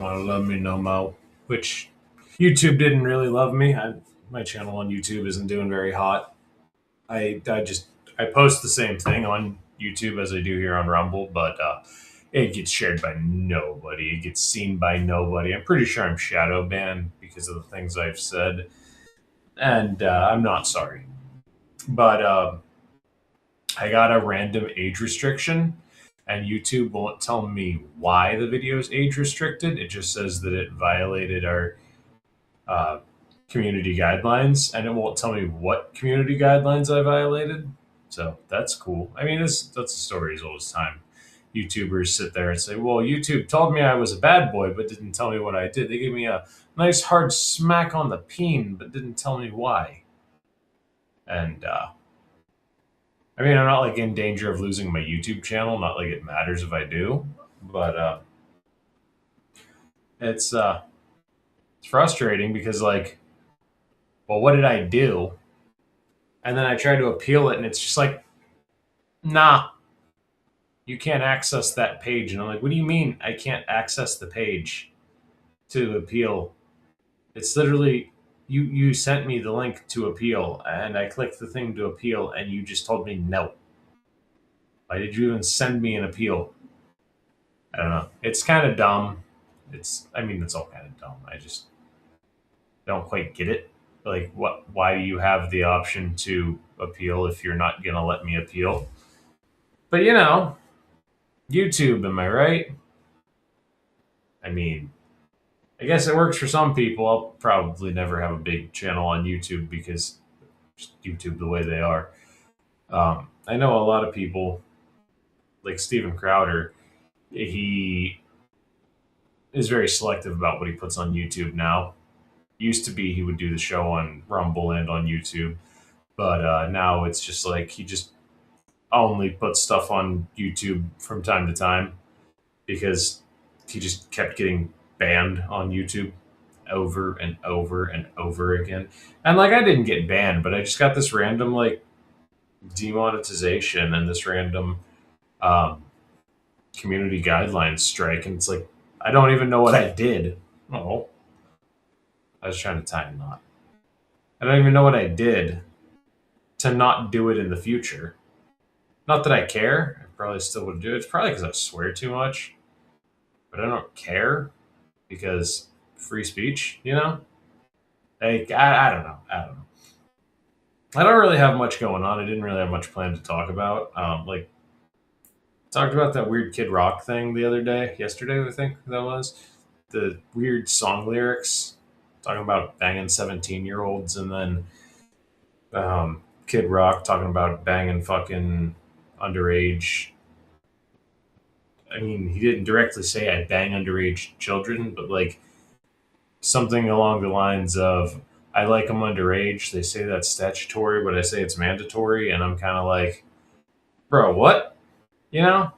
Want to love me no mo. Which YouTube didn't really love me. My channel on YouTube isn't doing very hot. I post the same thing on YouTube as I do here on Rumble, but it gets shared by nobody. It gets seen by nobody. I'm pretty sure I'm shadow banned because of the things I've said, and I'm not sorry. But I got a random age restriction, and YouTube won't tell me why the video is age restricted. It just says that it violated our uh, community guidelines, and it won't tell me what community guidelines I violated. So that's cool. I mean, that's a story as old as time. YouTubers sit there and say, "Well, YouTube told me I was a bad boy, but didn't tell me what I did. They gave me a nice hard smack on the peen, but didn't tell me why." And I mean, I'm not like in danger of losing my YouTube channel. Not like it matters if I do, but it's uh, it's frustrating because like, well, what did I do? And then I try to appeal it, and it's just like, nah, you can't access that page. And I'm like, what do you mean I can't access the page to appeal? It's literally you sent me the link to appeal, and I clicked the thing to appeal, and you just told me no. Why did you even send me an appeal? I don't know. It's kind of dumb. I mean, it's all kind of dumb. I just don't quite get it. Like, what? Why do you have the option to appeal if you're not gonna let me appeal? But YouTube, am I right? I mean, I guess it works for some people. I'll probably never have a big channel on YouTube because just YouTube the way they are. I know a lot of people, like Steven Crowder, he is very selective about what he puts on YouTube now. Used to be he would do the show on Rumble and on YouTube, but now it's just like he just only puts stuff on YouTube from time to time because he just kept getting banned on YouTube over and over and over again. And like I didn't get banned, but I just got this random like demonetization and this random um, community guidelines strike, and it's like I don't even know what I did. Oh, I was trying to tie a knot. I don't even know what I did to not do it in the future. Not that I care. I probably still would do it. It's probably because I swear too much, but I don't care because free speech, Like I don't know. I don't know. I don't really have much going on. I didn't really have much planned to talk about. Like talked about that weird Kid Rock thing the other day, yesterday I think that was the weird song lyrics talking about banging 17-year-olds, and then Kid Rock talking about banging fucking underage. I mean, he didn't directly say I bang underage children, but like something along the lines of I like them underage. They say that's statutory, but I say it's mandatory, and I'm kind of like, bro, what?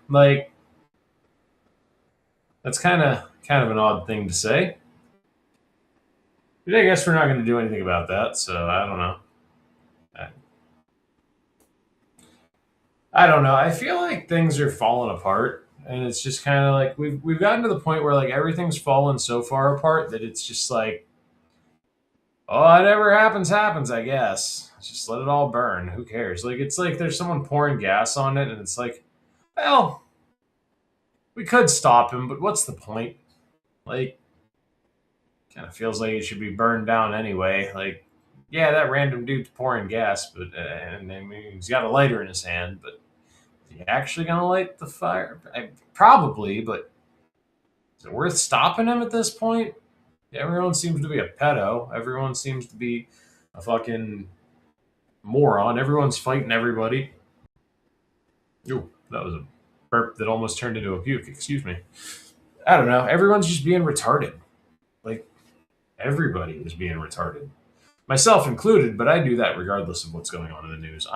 Like that's kind of an odd thing to say. But I guess we're not going to do anything about that, so I don't know. I, I don't know. I feel like things are falling apart, and it's just kind of like we've gotten to the point where like everything's fallen so far apart that it's just like, oh, whatever happens, happens. I guess just let it all burn. Who cares? Like it's like there's someone pouring gas on it, and it's like, well, we could stop him, but what's the point? Like, kind of feels like it should be burned down anyway. Like, yeah, that random dude's pouring gas, but and I mean, he's got a lighter in his hand, but is he actually gonna light the fire? Probably, but is it worth stopping him at this point? Everyone seems to be a pedo. Everyone seems to be a fucking moron. Everyone's fighting everybody. Ooh, that was a burp that almost turned into a puke. Excuse me. I don't know. Everyone's just being retarded. Like everybody is being retarded, myself included. But I do that regardless of what's going on in the news.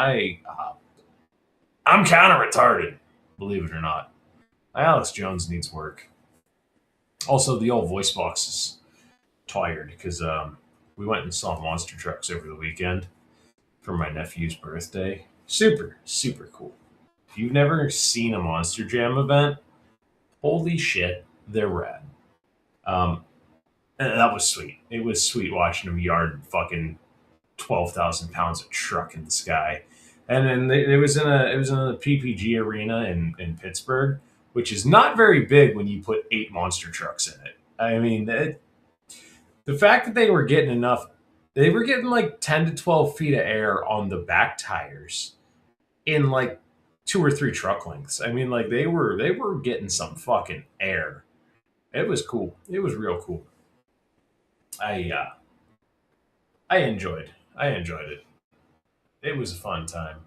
I'm kind of retarded, believe it or not. Alex Jones needs work. Also, the old voice box is tired because we went and saw monster trucks over the weekend for my nephew's birthday. Super, super cool. If you've never seen a Monster Jam event, holy shit, they're rad. Um, and that was sweet. It was sweet watching him yard fucking 12,000 pounds of truck in the sky. And then it was in the PPG arena in Pittsburgh, which is not very big when you put 8 monster trucks in it. I mean, the fact that they were getting like 10 to 12 feet of air on the back tires in like 2 or 3 truck lengths. I mean, like they were getting some fucking air. It was cool. It was real cool. I uh, I enjoyed it. It was a fun time.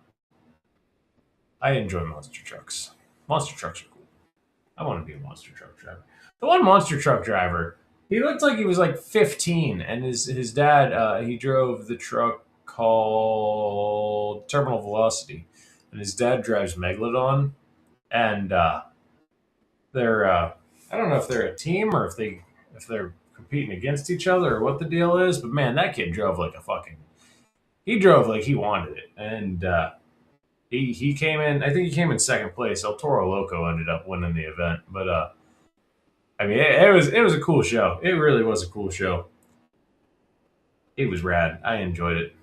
I enjoy monster trucks. Monster trucks are cool. I want to be a monster truck driver. The one monster truck driver, he looked like he was like 15, and his dad, he drove the truck called Terminal Velocity, and his dad drives Megalodon, and they're I don't know if they're a team or if they're competing against each other or what the deal is, but man, that kid drove like a fucking he drove like he wanted it, and he came in. I think he came in second place. El Toro Loco ended up winning the event, but I mean, it was a cool show. It really was a cool show. It was rad. I enjoyed it.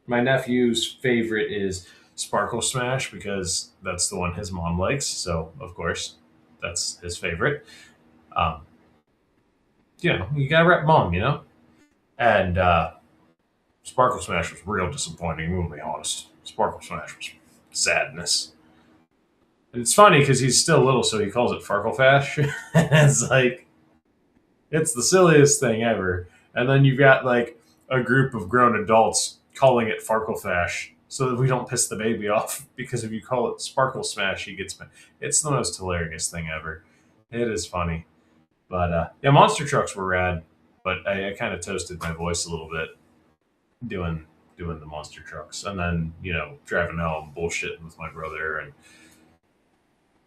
My nephew's favorite is Sparkle Smash because that's the one his mom likes. So of course, that's his favorite. Um, you gotta rep mom, And Sparkle Smash was real disappointing. We'll be honest. Sparkle Smash was sadness. And it's funny because he's still little, so he calls it Farklefash. It's like it's the silliest thing ever. And then you've got like a group of grown adults calling it Farklefash so that we don't piss the baby off. Because if you call it Sparkle Smash, he gets. It's the most hilarious thing ever. It is funny, but yeah, monster trucks were rad. But I kind of toasted my voice a little bit doing the monster trucks, and then driving home bullshitting with my brother, and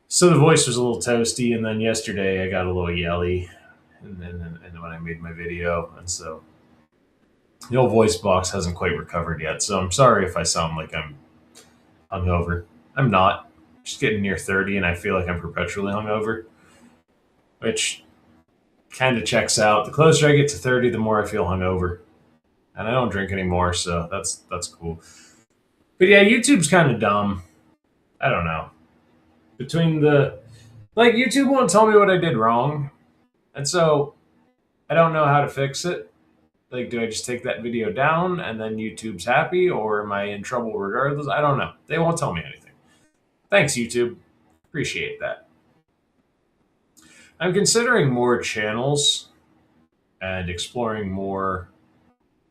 so the voice was a little toasty. And then yesterday I got a little yelly, and when I made my video, and so the old voice box hasn't quite recovered yet. So I'm sorry if I sound like I'm hungover. I'm not. Just getting near 30, and I feel like I'm perpetually hungover, which kind of checks out. The closer I get to 30, the more I feel hungover, and I don't drink anymore, so that's cool. But yeah, YouTube's kind of dumb. I don't know. Between the like, YouTube won't tell me what I did wrong, and so I don't know how to fix it. Like, do I just take that video down and then YouTube's happy, or am I in trouble regardless? I don't know. They won't tell me anything. Thanks, YouTube. Appreciate that. I'm considering more channels and exploring more.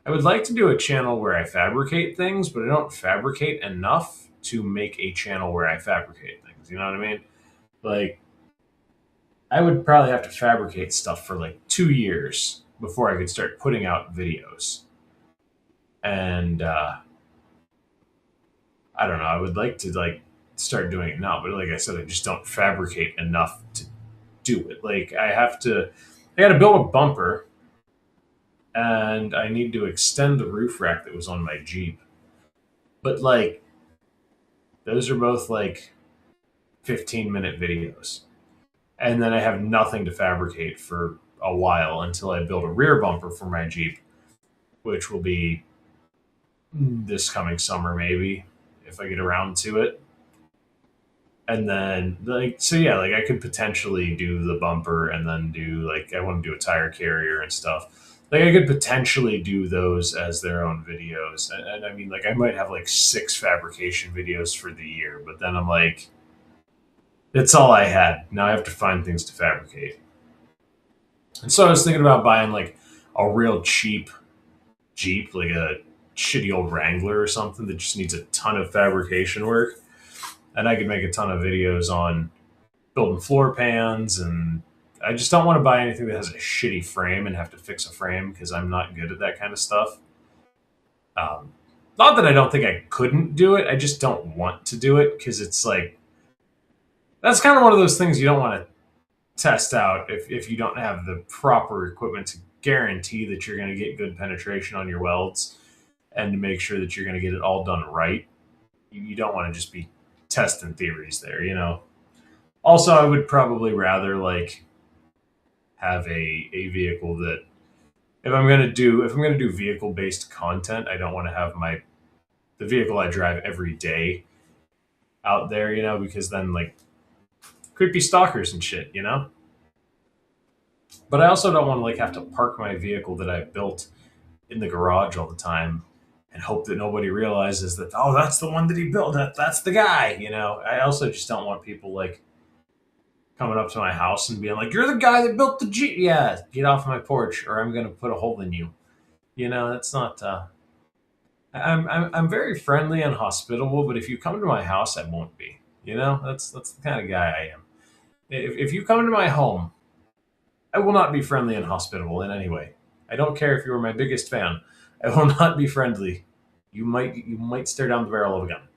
I would like to do a channel where I fabricate things, but I don't fabricate enough to make a channel where I fabricate things. You know what I mean? Like, I would probably have to fabricate stuff for like 2 years before I could start putting out videos. And I don't know. I would like to like start doing it now, but like I said, I just don't fabricate enough to do it. Like I got to build a bumper, and I need to extend the roof rack that was on my Jeep. But like those are both like 15-minute videos, and then I have nothing to fabricate for a while until I build a rear bumper for my Jeep, which will be this coming summer maybe if I get around to it. And then like so yeah, like I could potentially do the bumper and then do like I want to do a tire carrier and stuff. Like I could potentially do those as their own videos. And I mean like I might have like 6 fabrication videos for the year, but then I'm like that's all I had. Now I have to find things to fabricate. And so I was thinking about buying like a real cheap Jeep, like a shitty old Wrangler or something that just needs a ton of fabrication work. And I could make a ton of videos on building floor pans. And I just don't want to buy anything that has a shitty frame and have to fix a frame because I'm not good at that kind of stuff. Not that I don't think I couldn't do it. I just don't want to do it because it's like, that's kind of one of those things you don't want to test out if you don't have the proper equipment to guarantee that you're going to get good penetration on your welds and to make sure that you're going to get it all done right. You don't want to just be testing theories there. Also, I would probably rather like have a vehicle that if I'm gonna do vehicle based content, I don't want to have the vehicle I drive every day out there, because then like creepy stalkers and shit, But I also don't want to like have to park my vehicle that I built in the garage all the time and hope that nobody realizes that, oh, that's the one that he built. That's the guy. I also just don't want people like coming up to my house and being like, "You're the guy that built the Jeep." Yeah, get off my porch, or I'm gonna put a hole in you. That's not. I'm very friendly and hospitable, but if you come to my house, I won't be. That's the kind of guy I am. If you come to my home, I will not be friendly and hospitable in any way. I don't care if you were my biggest fan. I will not be friendly. You might stare down the barrel of a gun.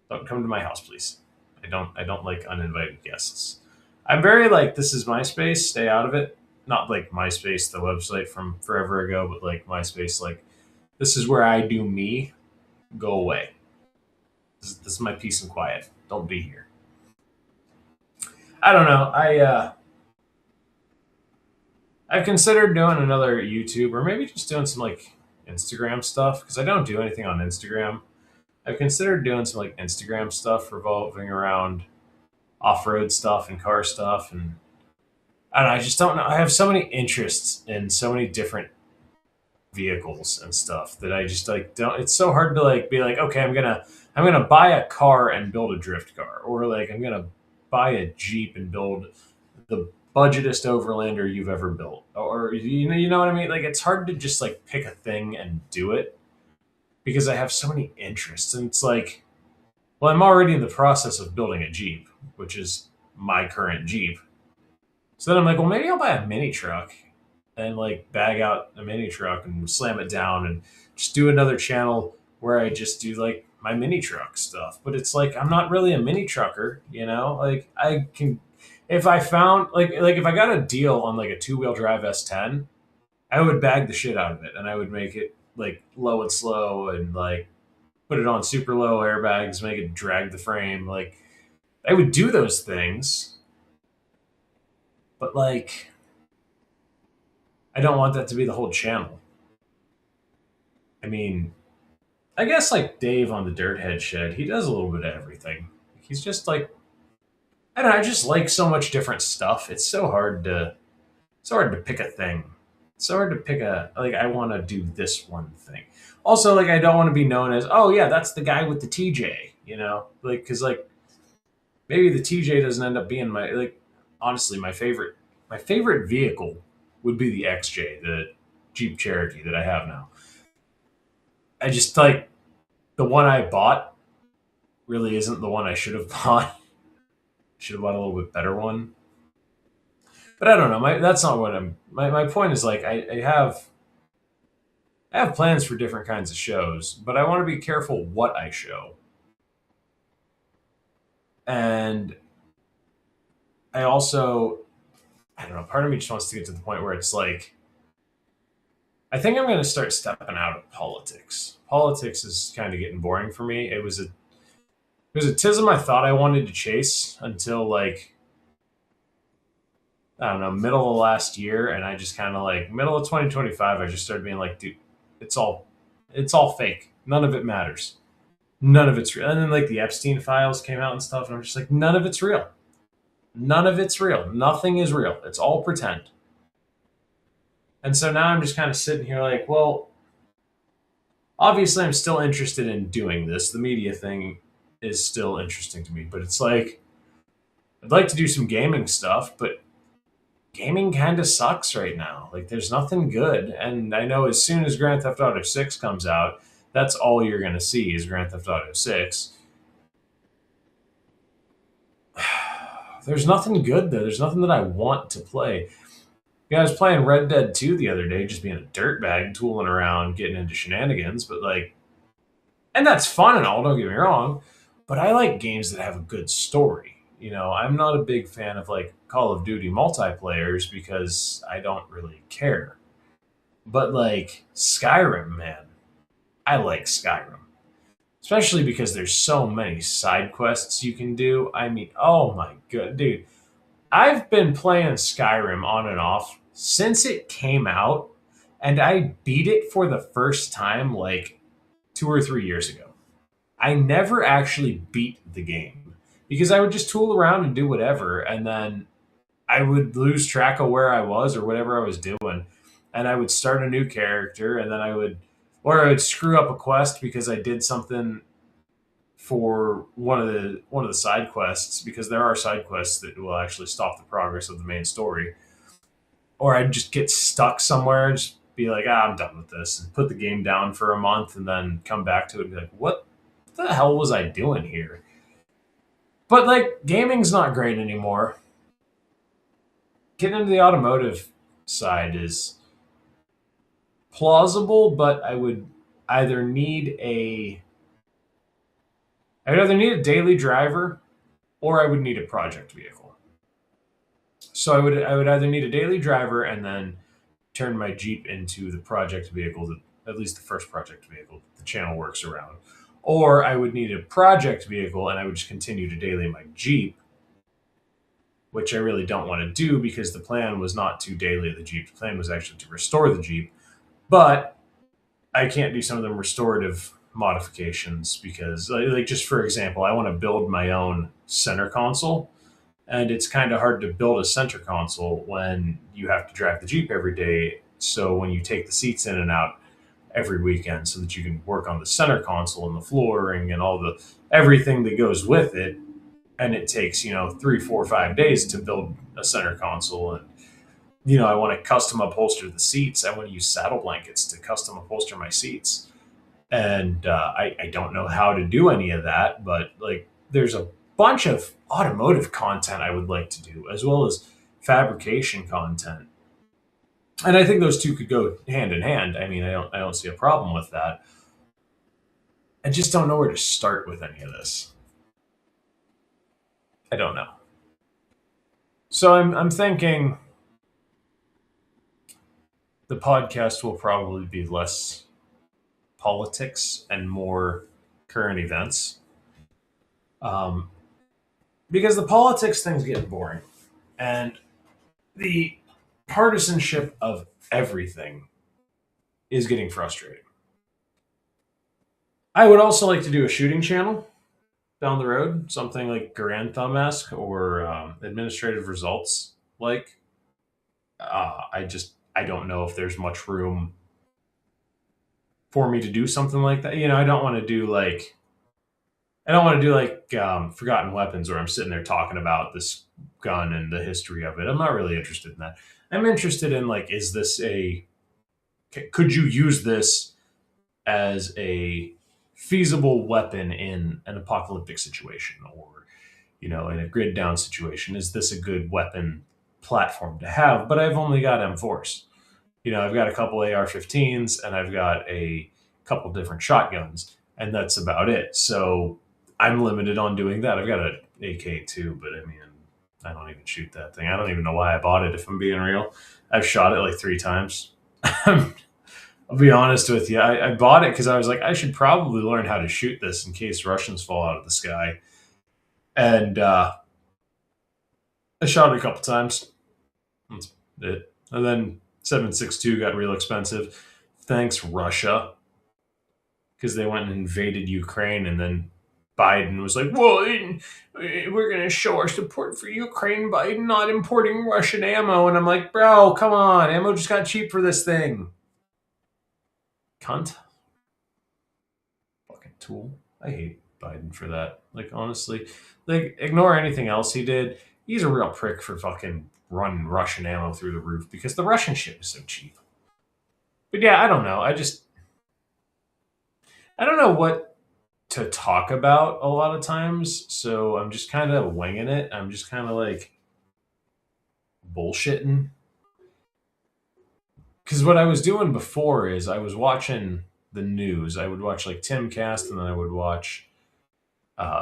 Don't come to my house, please. I don't like uninvited guests. I'm very like, this is my space, stay out of it. Not like MySpace, the website from forever ago, but like MySpace, like this is where I do me. Go away. This is my peace and quiet. Don't be here. I don't know. I've considered doing another YouTube or maybe just doing some like Instagram stuff because I don't do anything on Instagram. I've considered doing some like Instagram stuff revolving around off-road stuff and car stuff, and I don't know, I just don't know. I have so many interests in so many different vehicles and stuff that I just like don't. It's so hard to like be like, okay, I'm gonna buy a car and build a drift car, or like I'm gonna buy a Jeep and build the budgetest overlander you've ever built, or you know what I mean. Like it's hard to just like pick a thing and do it because I have so many interests, and it's like, well, I'm already in the process of building a Jeep, which is my current Jeep. So then I'm like, well, maybe I'll buy a mini truck and like bag out a mini truck and slam it down and just do another channel where I just do like my mini truck stuff. But it's like I'm not really a mini trucker. Like I can, if I found like if I got a deal on like a two-wheel drive S10, I would bag the shit out of it and I would make it like low and slow and like put it on super low airbags, make it drag the frame. Like I would do those things, but like I don't want that to be the whole channel. I mean, I guess like Dave on the Dirthead Shed, he does a little bit of everything. He's just like, I don't know, I just like so much different stuff. It's so hard to pick a thing. It's so hard to pick a like I want to do this one thing. Also, like I don't want to be known as, oh yeah, that's the guy with the TJ. Like because like maybe the TJ doesn't end up being my like. Honestly, my favorite vehicle would be the XJ, the Jeep Cherokee that I have now. I just like the one I bought really isn't the one I should have bought. Should have bought a little bit better one. But I don't know. That's not what I'm. My point is like I have plans for different kinds of shows, but I want to be careful what I show. And I also I don't know. Part of me just wants to get to the point where it's like I think I'm going to start stepping out of politics. Politics is kind of getting boring for me. It was a tism I thought I wanted to chase until like I don't know, middle of last year, and I just kind of like middle of 2025. I just started being like, dude, it's all it's all fake. None of it matters. None of it's real. And then like the Epstein files came out and stuff, and I'm just like, none of it's real. None of it's real. Nothing is real. It's all pretend. And so now I'm just kind of sitting here like, well, obviously I'm still interested in doing this. The media thing is still interesting to me, but it's like I'd like to do some gaming stuff, but gaming kind of sucks right now. Like there's nothing good, and I know as soon as Grand Theft Auto 6 comes out, that's all you're going to see is Grand Theft Auto 6. There's nothing good there. There's nothing that I want to play. Yeah, I was playing Red Dead 2 the other day, just being a dirtbag, tooling around, getting into shenanigans, but like, and that's fun and all, don't get me wrong, but I like games that have a good story. I'm not a big fan of like Call of Duty multiplayers because I don't really care. But like Skyrim, man, I like Skyrim. Especially because there's so many side quests you can do. I mean, oh my god, dude. I've been playing Skyrim on and off since it came out, and I beat it for the first time like 2 or 3 years ago. I never actually beat the game because I would just tool around and do whatever, and then I would lose track of where I was or whatever I was doing, and I would start a new character, and then or I would screw up a quest because I did something for one of the side quests because there are side quests that will actually stop the progress of the main story, or I'd just get stuck somewhere and just be like, I'm done with this, and put the game down for a month, and then come back to it and be like, what the hell was I doing here? But like, gaming's not great anymore. Getting into the automotive side is plausible, but either need a I'd either need a daily driver or I would need a project vehicle. So I would either need a daily driver and then turn my Jeep into the project vehicle that at least the first project vehicle the channel works around. Or I would need a project vehicle and I would just continue to daily my Jeep, which I really don't want to do because the plan was not to daily the Jeep. The plan was actually to restore the Jeep. But I can't do some of them restorative modifications because, like just for example, I want to build my own center console, and it's kind of hard to build a center console when you have to drive the Jeep every day. So when you take the seats in and out every weekend, so that you can work on the center console and the flooring and all the everything that goes with it, and it takes 3, 4, 5 days to build a center console, and I want to custom upholster the seats. I want to use saddle blankets to custom upholster my seats. And I don't know how to do any of that, but like there's a bunch of automotive content I would like to do, as well as fabrication content. And I think those two could go hand in hand. I mean, I don't see a problem with that. I just don't know where to start with any of this. I don't know. So I'm thinking the podcast will probably be less politics and more current events. Um, because the politics things get boring, and the partisanship of everything is getting frustrating. I would also like to do a shooting channel down the road, something like Grand Thumb esque or administrative results. Like, I don't know if there's much room for me to do something like that. I don't want to do like Forgotten Weapons, where I'm sitting there talking about this gun and the history of it. I'm not really interested in that. I'm interested in like, could you use this as a feasible weapon in an apocalyptic situation, or in a grid down situation? Is this a good weapon platform to have? But I've only got M4s. I've got a couple AR-15s and I've got a couple different shotguns, and that's about it. So I'm limited on doing that. I've got an AK too, but I mean, I don't even shoot that thing. I don't even know why I bought it, if I'm being real. I've shot it like 3 times. I'll be honest with you. I bought it because I was like, I should probably learn how to shoot this in case Russians fall out of the sky. And I shot it a couple times. That's it. And then 7.62 got real expensive. Thanks, Russia. Because they went and invaded Ukraine, and then Biden was like, well, we're going to show our support for Ukraine by not importing Russian ammo. And I'm like, bro, come on. Ammo just got cheap for this thing. Cunt. Fucking tool. I hate Biden for that. Like, honestly, like, ignore anything else he did. He's a real prick for fucking running Russian ammo through the roof because the Russian shit is so cheap. But yeah, I don't know. I don't know what to talk about a lot of times, so I'm just kind of winging it. I'm just kind of like bullshitting. Because what I was doing before is I was watching the news. I would watch like Tim Cast, and then I would watch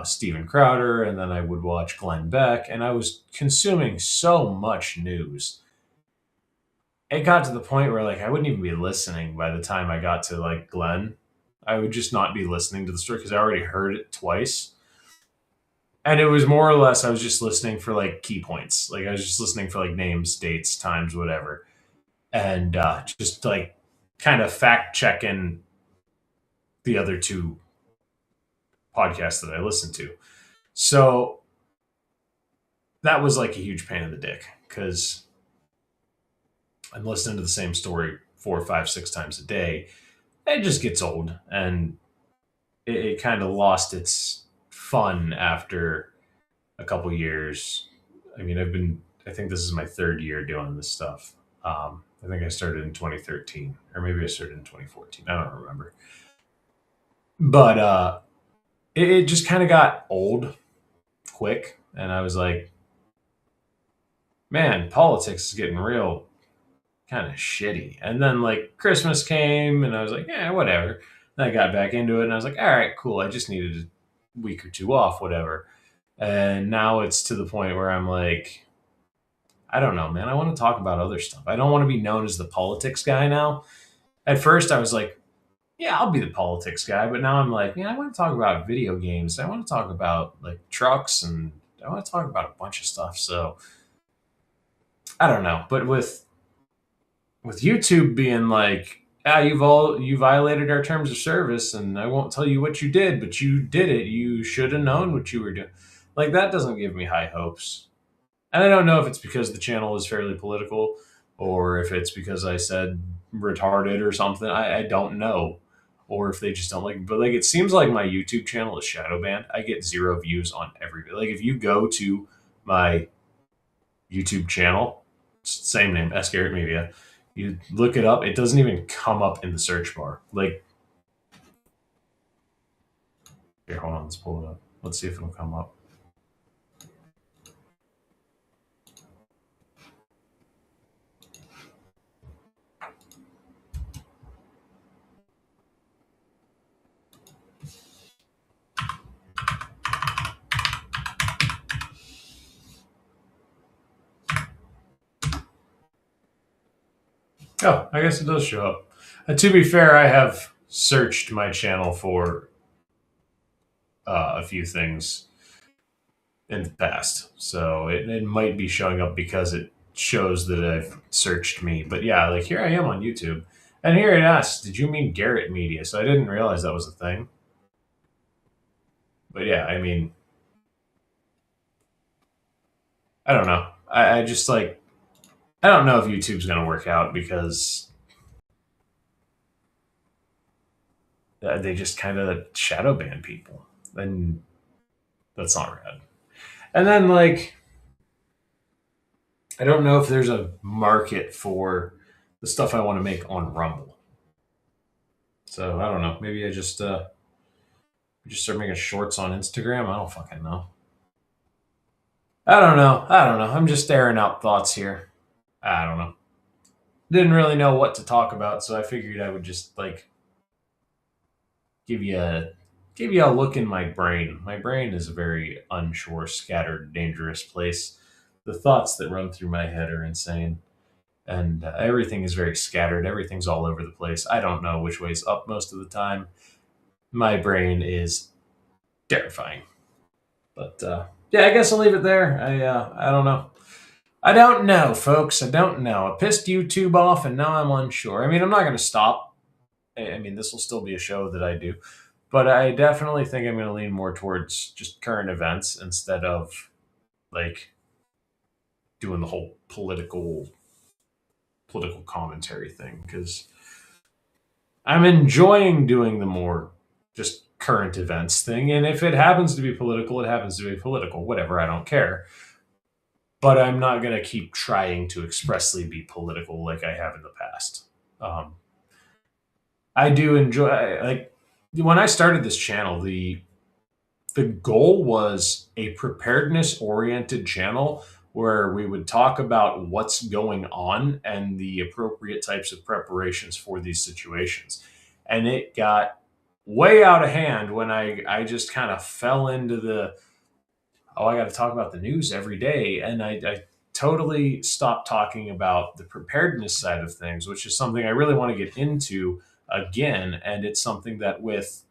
Steven Crowder, and then I would watch Glenn Beck, and I was consuming so much news. It got to the point where like I wouldn't even be listening by the time I got to like Glenn. I would just not be listening to the story because I already heard it twice. And it was more or less I was just listening for like key points. Like I was just listening for like names, dates, times, whatever, and just like kind of fact checking the other two podcasts that I listened to. So that was like a huge pain in the dick because I'm listening to the same story 4, 5, 6 times a day. It just gets old, and it kind of lost its fun after a couple years. I mean, I think this is my third year doing this stuff. I think I started in 2013, or maybe I started in 2014. I don't remember. But it just kind of got old quick, and I was like, man, politics is getting real kind of shitty. And then like Christmas came, and I was like, yeah, whatever. Then I got back into it, and I was like, all right, cool. I just needed a week or two off, whatever. And now it's to the point where I'm like, I don't know, man. I want to talk about other stuff. I don't want to be known as the politics guy now. At first, I was like, yeah, I'll be the politics guy. But now I'm like, yeah, I want to talk about video games. I want to talk about like trucks, and I want to talk about a bunch of stuff. So I don't know. But with YouTube being like, ah, you violated our terms of service, and I won't tell you what you did, but you did it. You should have known what you were doing. Like that doesn't give me high hopes. And I don't know if it's because the channel is fairly political or if it's because I said retarded or something. I don't know. Or if they just don't like me. But like it seems like my YouTube channel is shadow banned. I get 0 views on every video. Like if you go to my YouTube channel, same name, sgarrettmedia, you look it up, it doesn't even come up in the search bar. Like here, hold on, let's pull it up. Let's see if it'll come up. Oh, I guess it does show up. To be fair, I have searched my channel for a few things in the past, so it might be showing up because it shows that I've searched me. But yeah, like here I am on YouTube, and here it asks, "Did you mean Garrett Media?" So I didn't realize that was a thing. But yeah, I mean, I don't know. I just like I don't know if YouTube's gonna work out because they just kind of shadow ban people, and that's not rad. And then like I don't know if there's a market for the stuff I want to make on Rumble. So I don't know. Maybe I just start making shorts on Instagram. I don't fucking know. I don't know. I don't know. I'm just airing out thoughts here. I don't know. Didn't really know what to talk about, so I figured I would just like give you a give you a look in my brain. My brain is a very unsure, scattered, dangerous place. The thoughts that run through my head are insane. And everything is very scattered. Everything's all over the place. I don't know which way's up most of the time. My brain is terrifying. But yeah, I guess I'll leave it there. I don't know. I don't know, folks. I don't know. I pissed YouTube off, and now I'm unsure. I mean, I'm not going to stop. I mean, this will still be a show that I do, but I definitely think I'm going to lean more towards just current events instead of like doing the whole political commentary thing because I'm enjoying doing the more just current events thing. And if it happens to be political, it happens to be political. Whatever, I don't care. But I'm not going to keep trying to expressly be political like I have in the past. Um, I do enjoy like when I started this channel, the goal was a preparedness oriented channel where we would talk about what's going on and the appropriate types of preparations for these situations. And it got way out of hand when I just kind of fell into the, oh, I got to talk about the news every day. And I totally stopped talking about the preparedness side of things, which is something I really want to get into again. And it's something that with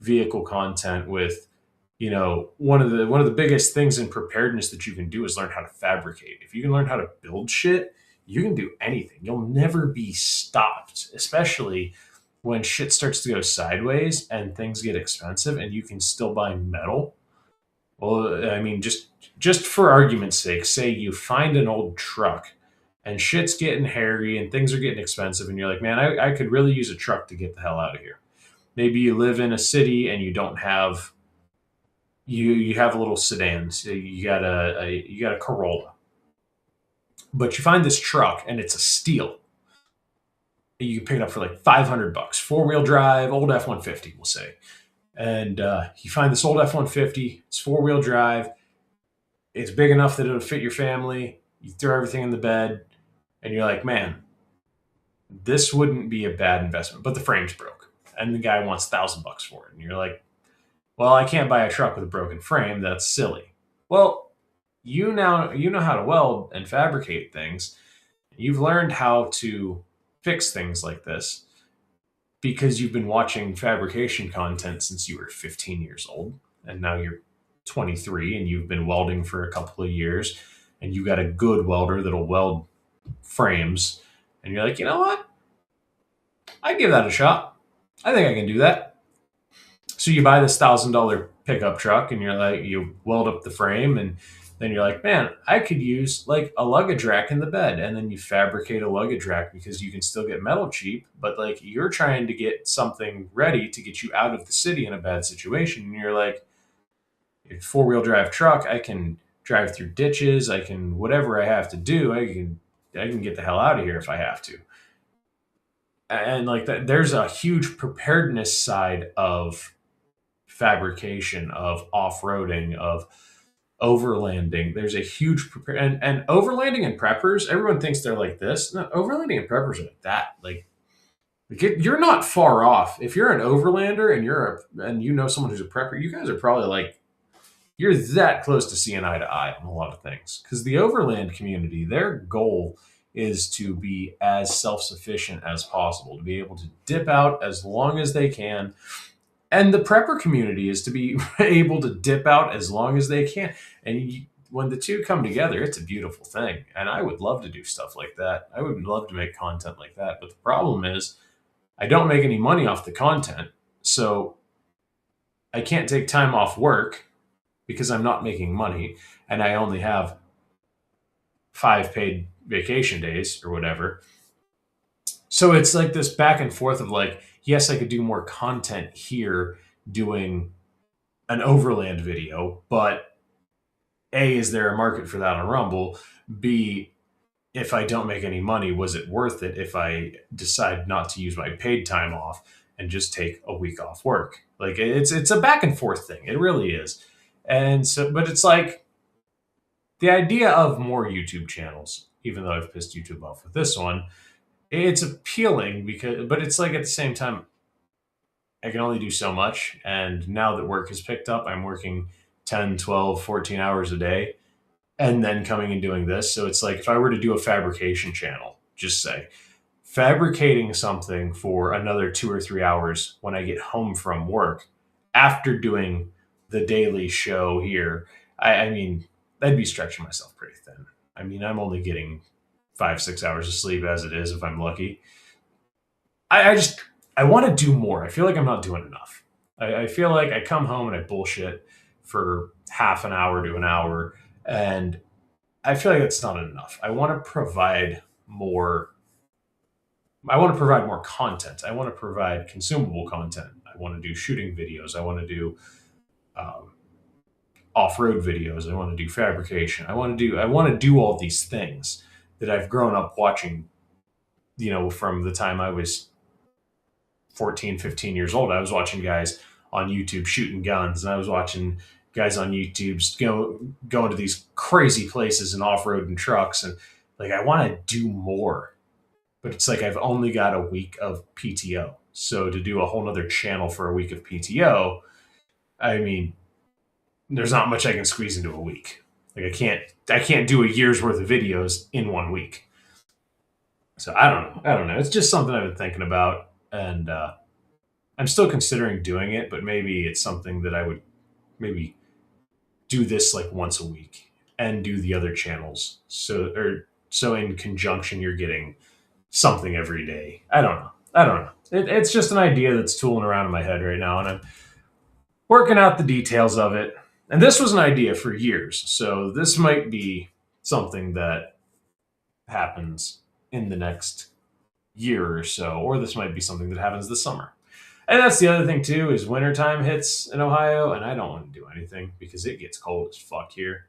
vehicle content, with one of the biggest things in preparedness that you can do is learn how to fabricate. If you can learn how to build shit, you can do anything. You'll never be stopped, especially when shit starts to go sideways and things get expensive and you can still buy metal. Well, I mean, just for argument's sake, say you find an old truck and shit's getting hairy and things are getting expensive, and you're like, man, I could really use a truck to get the hell out of here. Maybe you live in a city and you don't have you have a little sedan. So you got a Corolla, but you find this truck and it's a steal. You can pick it up for like $500, 4 wheel drive, old F-150, we'll say. And you find this old F-150. It's 4 wheel drive. It's big enough that it'll fit your family. You throw everything in the bed, and you're like, man, this wouldn't be a bad investment. But the frame's broke, and the guy wants $1,000 for it, and you're like, well, I can't buy a truck with a broken frame. That's silly. Well, you know how to weld and fabricate things. You've learned how to fix things like this because you've been watching fabrication content since you were 15 years old, and now you're 23 and you've been welding for a couple of years, and you got a good welder that'll weld frames, and you're like, you know what? I'd give that a shot. I think I can do that. So you buy this $1,000 pickup truck and you're like, you weld up the frame, and then you're like, man, I could use like a luggage rack in the bed. And then you fabricate a luggage rack because you can still get metal cheap, but like you're trying to get something ready to get you out of the city in a bad situation. And you're like, a 4 wheel drive truck, I can drive through ditches, I can whatever I have to do, I can get the hell out of here if I have to. And like that, there's a huge preparedness side of fabrication, of off-roading, of overlanding. There's a huge and overlanding and preppers. Everyone thinks they're like this. No, overlanding and preppers are like that. You're not far off. If you're an overlander and you know someone who's a prepper, you guys are probably like you're that close to seeing eye to eye on a lot of things. Because the overland community, their goal is to be as self-sufficient as possible, to be able to dip out as long as they can, and the prepper community is to be able to dip out as long as they can. And when the two come together, it's a beautiful thing. And I would love to do stuff like that. I would love to make content like that. But the problem is, I don't make any money off the content. So I can't take time off work because I'm not making money. And I only have 5 paid vacation days or whatever. So it's like this back and forth of like, yes, I could do more content here doing an overland video, but A, is there a market for that on Rumble? B, if I don't make any money, was it worth it if I decide not to use my paid time off and just take a week off work? Like it's a back and forth thing. It really is. And so, but it's like the idea of more YouTube channels, even though I've pissed YouTube off with this one, it's appealing but it's like at the same time, I can only do so much. And now that work has picked up, I'm working 10, 12, 14 hours a day and then coming and doing this. So it's like if I were to do a fabrication channel, just say fabricating something for another 2 or 3 hours when I get home from work after doing the daily show here, I mean, I'd be stretching myself pretty thin. I mean, I'm only getting 5, 6 hours of sleep as it is if I'm lucky. I want to do more. I feel like I'm not doing enough. I feel like I come home and I bullshit for half an hour to an hour, and I feel like it's not enough. I want to provide more content. I want to provide consumable content. I want to do shooting videos. I want to do um, off-road videos. I want to do fabrication. I want to do all these things that I've grown up watching. From the time I was 14, 15 years old, I was watching guys on YouTube shooting guns, and I was watching guys on YouTube going to these crazy places and off-roading trucks, and like I want to do more, but it's like I've only got a week of PTO. So to do a whole nother channel for a week of PTO, I mean, there's not much I can squeeze into a week. Like I can't do a year's worth of videos in one week. So I don't know. I don't know. It's just something I've been thinking about, and I'm still considering doing it, but maybe it's something that I would maybe do this like once a week and do the other channels. So in conjunction, you're getting something every day. I don't know. I don't know. It's just an idea that's tooling around in my head right now, and I'm working out the details of it. And this was an idea for years, so this might be something that happens in the next year or so, or this might be something that happens this summer. And that's the other thing too is wintertime hits in Ohio, and I don't want to do anything because it gets cold as fuck here.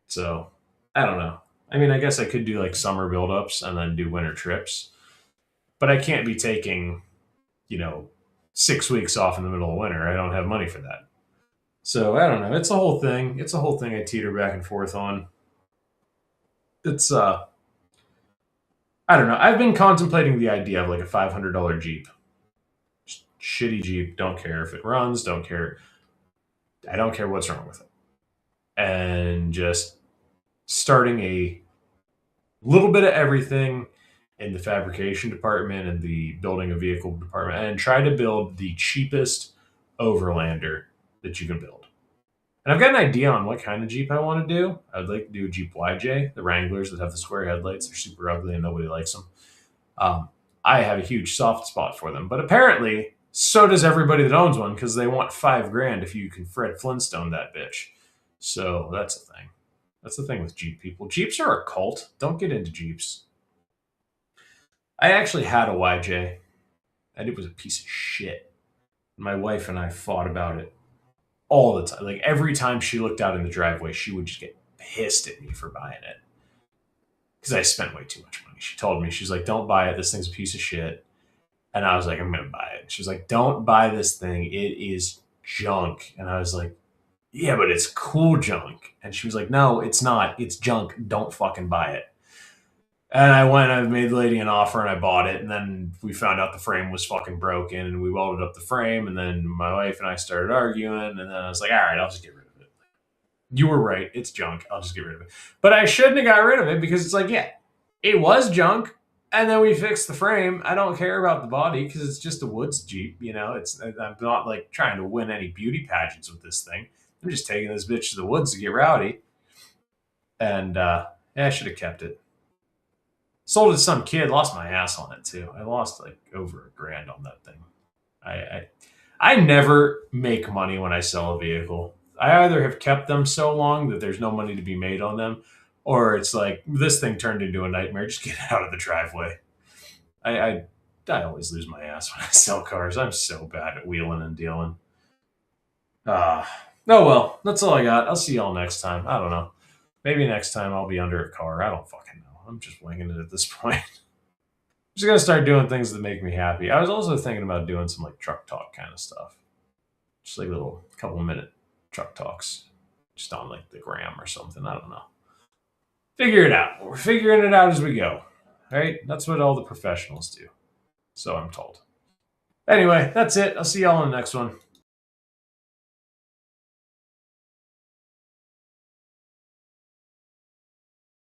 So I don't know. I mean, I guess I could do like summer buildups and then do winter trips, but I can't be taking, you know, 6 weeks off in the middle of winter. I don't have money for that. So I don't know. It's a whole thing. It's a whole thing I teeter back and forth on. It's I don't know. I've been contemplating the idea of like a $500 Jeep. Just shitty Jeep. Don't care if it runs. Don't care. I don't care what's wrong with it. And just starting a little bit of everything in the fabrication department and the building a vehicle department and try to build the cheapest overlander that you can build. And I've got an idea on what kind of Jeep I want to do. I would like to do a Jeep YJ, the Wranglers that have the square headlights. They're super ugly and nobody likes them. Um, I have a huge soft spot for them, but apparently so does everybody that owns one because they want $5,000 if you can Fred Flintstone that bitch. So that's a thing. That's the thing with Jeep people. Jeeps are a cult. Don't get into Jeeps. I actually had a YJ, and it was a piece of shit. My wife and I fought about it all the time. Like every time she looked out in the driveway, she would just get pissed at me for buying it because I spent way too much money. She told me, she's like, "Don't buy it. This thing's a piece of shit." And I was like, "I'm gonna buy it." She was like, "Don't buy this thing. It is junk." And I was like, "Yeah, but it's cool junk." And she was like, "No, it's not. It's junk. Don't fucking buy it." And I made the lady an offer and I bought it. And then we found out the frame was fucking broken and we welded up the frame. And then my wife and I started arguing. And then I was like, all right, I'll just get rid of it. You were right. It's junk. I'll just get rid of it. But I shouldn't have got rid of it because it's like, yeah, it was junk. And then we fixed the frame. I don't care about the body because it's just a woods Jeep. You know, I'm not like trying to win any beauty pageants with this thing. I'm just taking this bitch to the woods to get rowdy. And yeah, I should have kept it. Sold it to some kid, lost my ass on it too. I lost like over $1,000 on that thing. I, I I never make money when I sell a vehicle. I either have kept them so long that there's no money to be made on them, or it's like this thing turned into a nightmare. Just get it out of the driveway. I I, I always lose my ass when I sell cars. I'm so bad at wheeling and dealing. Oh well, that's all I got. I'll see y'all next time. I don't know. Maybe next time I'll be under a car. I don't fucking know. I'm just winging it at this point. Just gonna start doing things that make me happy. I was also thinking about doing some like truck talk kind of stuff, just like little couple minute truck talks, just on like the gram or something. I don't know. Figure it out. We're figuring it out as we go. All right, that's what all the professionals do. So I'm told. Anyway, that's it. I'll see y'all in the next one.